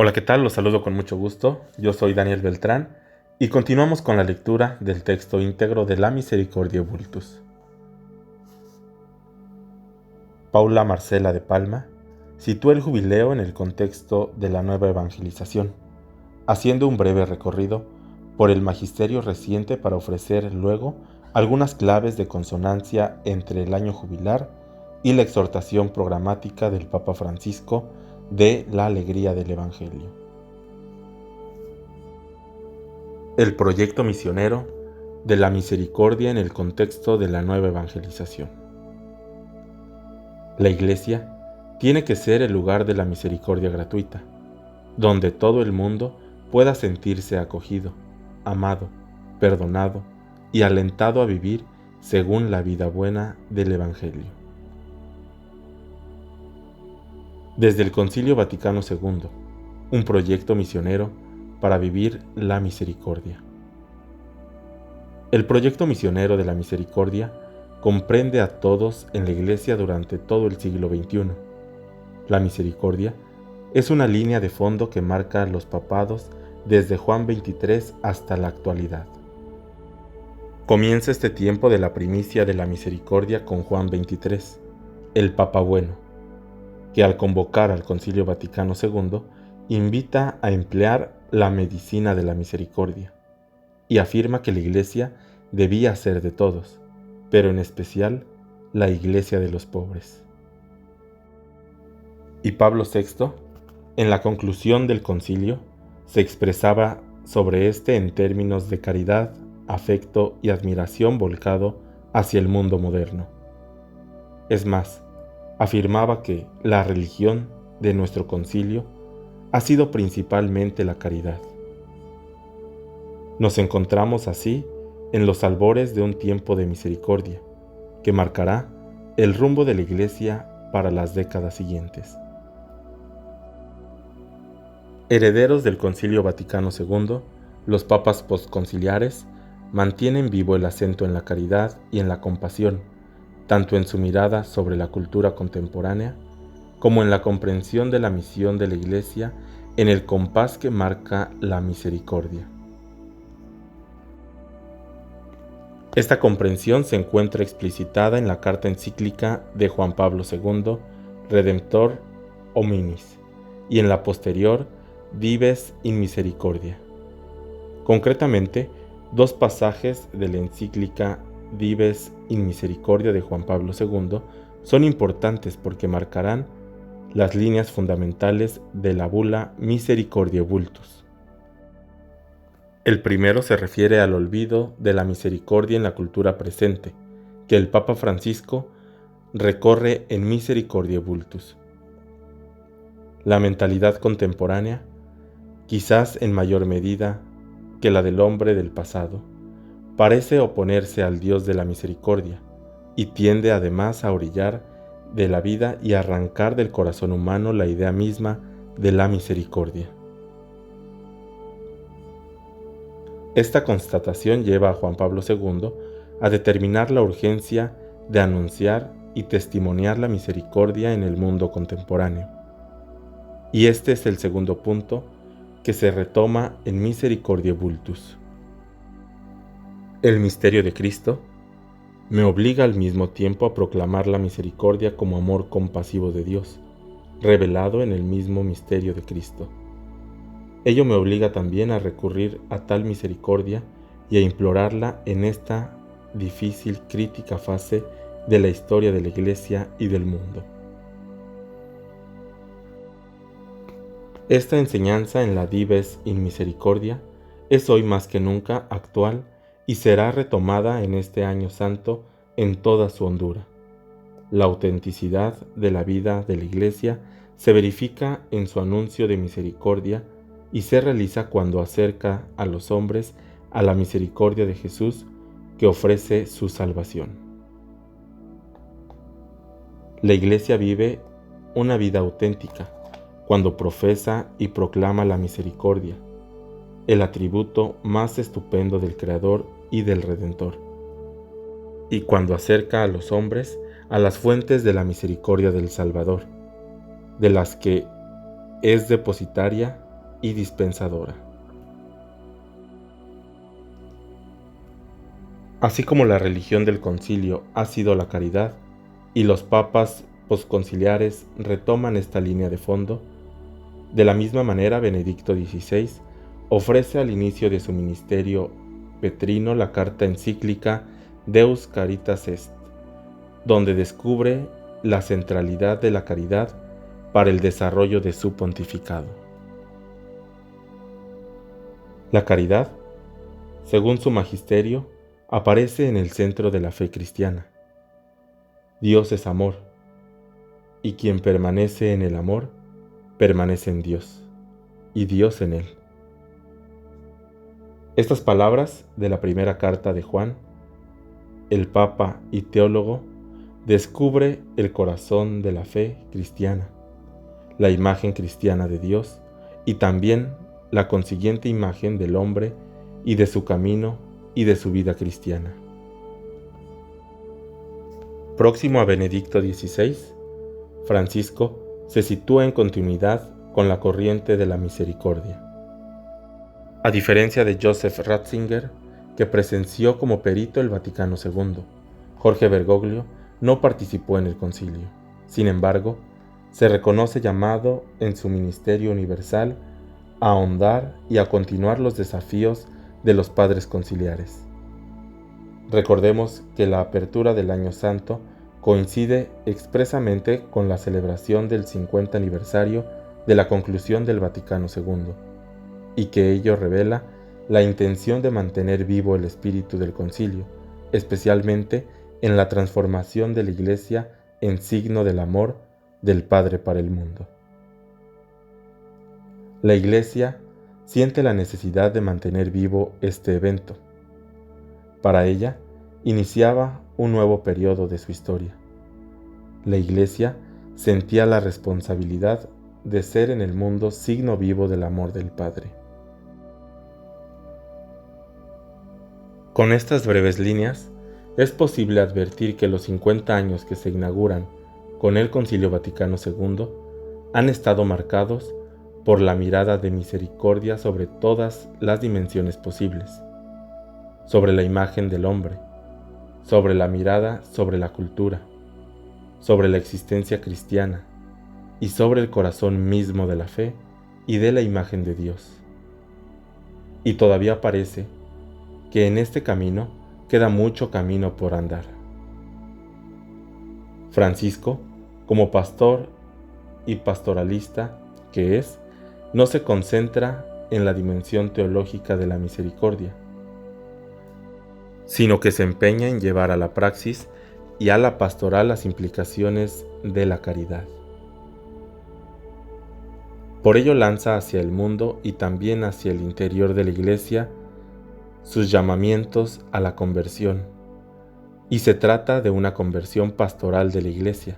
Hola, ¿qué tal? Los saludo con mucho gusto. Yo soy Daniel Beltrán y continuamos con la lectura del texto íntegro de la Misericordia Vultus. Paula Marcela de Palma sitúa el jubileo en el contexto de la nueva evangelización, haciendo un breve recorrido por el magisterio reciente para ofrecer luego algunas claves de consonancia entre el año jubilar y la exhortación programática del Papa Francisco de la alegría del Evangelio. El proyecto misionero de la misericordia en el contexto de la nueva evangelización. La Iglesia tiene que ser el lugar de la misericordia gratuita, donde todo el mundo pueda sentirse acogido, amado, perdonado y alentado a vivir según la vida buena del Evangelio. Desde el Concilio Vaticano II, un proyecto misionero para vivir la misericordia. El proyecto misionero de la misericordia comprende a todos en la Iglesia durante todo el siglo XXI. La misericordia es una línea de fondo que marca los papados desde Juan XXIII hasta la actualidad. Comienza este tiempo de la primicia de la misericordia con Juan XXIII, el Papa Bueno, que al convocar al Concilio Vaticano II invita a emplear la medicina de la misericordia y afirma que la Iglesia debía ser de todos, pero en especial la Iglesia de los pobres. Y Pablo VI, en la conclusión del concilio, se expresaba sobre este en términos de caridad, afecto y admiración volcado hacia el mundo moderno. Es más, afirmaba que la religión de nuestro concilio ha sido principalmente la caridad. Nos encontramos así en los albores de un tiempo de misericordia, que marcará el rumbo de la Iglesia para las décadas siguientes. Herederos del Concilio Vaticano II, los papas postconciliares mantienen vivo el acento en la caridad y en la compasión, tanto en su mirada sobre la cultura contemporánea, como en la comprensión de la misión de la Iglesia en el compás que marca la misericordia. Esta comprensión se encuentra explicitada en la carta encíclica de Juan Pablo II, Redemptor Hominis, y en la posterior Dives in Misericordia. Concretamente, dos pasajes de la encíclica Dives in Misericordia de Juan Pablo II son importantes porque marcarán las líneas fundamentales de la bula Misericordiae Vultus. El primero se refiere al olvido de la misericordia en la cultura presente, que el Papa Francisco recorre en Misericordiae Vultus. La mentalidad contemporánea, quizás en mayor medida que la del hombre del pasado, parece oponerse al Dios de la misericordia y tiende además a orillar de la vida y arrancar del corazón humano la idea misma de la misericordia. Esta constatación lleva a Juan Pablo II a determinar la urgencia de anunciar y testimoniar la misericordia en el mundo contemporáneo. Y este es el segundo punto que se retoma en Misericordiae Vultus. El misterio de Cristo me obliga al mismo tiempo a proclamar la misericordia como amor compasivo de Dios, revelado en el mismo misterio de Cristo. Ello me obliga también a recurrir a tal misericordia y a implorarla en esta difícil, crítica fase de la historia de la Iglesia y del mundo. Esta enseñanza en la Dives in Misericordia es hoy más que nunca actual y será retomada en este año santo en toda su hondura. La autenticidad de la vida de la Iglesia se verifica en su anuncio de misericordia y se realiza cuando acerca a los hombres a la misericordia de Jesús que ofrece su salvación. La Iglesia vive una vida auténtica cuando profesa y proclama la misericordia, el atributo más estupendo del Creador y del Redentor, y cuando acerca a los hombres a las fuentes de la misericordia del Salvador, de las que es depositaria y dispensadora. Así como la religión del concilio ha sido la caridad, y los papas posconciliares retoman esta línea de fondo, de la misma manera Benedicto XVI ofrece al inicio de su ministerio petrino la carta encíclica Deus Caritas Est, donde descubre la centralidad de la caridad para el desarrollo de su pontificado. La caridad, según su magisterio, aparece en el centro de la fe cristiana. Dios es amor, y quien permanece en el amor, permanece en Dios, y Dios en él. Estas palabras de la primera carta de Juan, el Papa y teólogo, descubre el corazón de la fe cristiana, la imagen cristiana de Dios y también la consiguiente imagen del hombre y de su camino y de su vida cristiana. Próximo a Benedicto XVI, Francisco se sitúa en continuidad con la corriente de la misericordia. A diferencia de Joseph Ratzinger, que presenció como perito el Vaticano II, Jorge Bergoglio no participó en el concilio. Sin embargo, se reconoce llamado en su ministerio universal a ahondar y a continuar los desafíos de los padres conciliares. Recordemos que la apertura del Año Santo coincide expresamente con la celebración del 50 aniversario de la conclusión del Vaticano II, y que ello revela la intención de mantener vivo el espíritu del concilio, especialmente en la transformación de la Iglesia en signo del amor del Padre para el mundo. La Iglesia siente la necesidad de mantener vivo este evento. Para ella, iniciaba un nuevo periodo de su historia. La Iglesia sentía la responsabilidad de ser en el mundo signo vivo del amor del Padre. Con estas breves líneas, es posible advertir que los 50 años que se inauguran con el Concilio Vaticano II han estado marcados por la mirada de misericordia sobre todas las dimensiones posibles, sobre la imagen del hombre, sobre la mirada sobre la cultura, sobre la existencia cristiana y sobre el corazón mismo de la fe y de la imagen de Dios. Y todavía parece que en este camino queda mucho camino por andar. Francisco, como pastor y pastoralista que es, no se concentra en la dimensión teológica de la misericordia, sino que se empeña en llevar a la praxis y a la pastoral las implicaciones de la caridad. Por ello lanza hacia el mundo y también hacia el interior de la Iglesia sus llamamientos a la conversión, y se trata de una conversión pastoral de la Iglesia,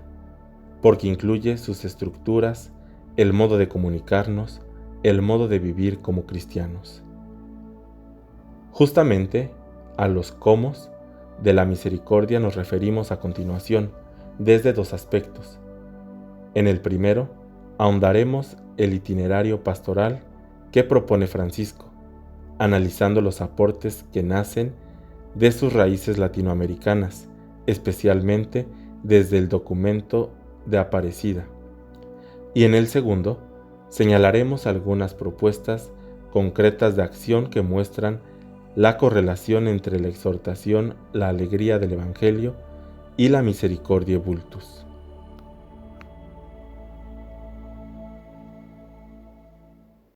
porque incluye sus estructuras, el modo de comunicarnos, el modo de vivir como cristianos. Justamente a los cómo de la misericordia nos referimos a continuación, desde dos aspectos. En el primero, ahondaremos el itinerario pastoral que propone Francisco, analizando los aportes que nacen de sus raíces latinoamericanas, especialmente desde el documento de Aparecida. Y en el segundo, señalaremos algunas propuestas concretas de acción que muestran la correlación entre la exhortación, la alegría del Evangelio y la misericordia vultus.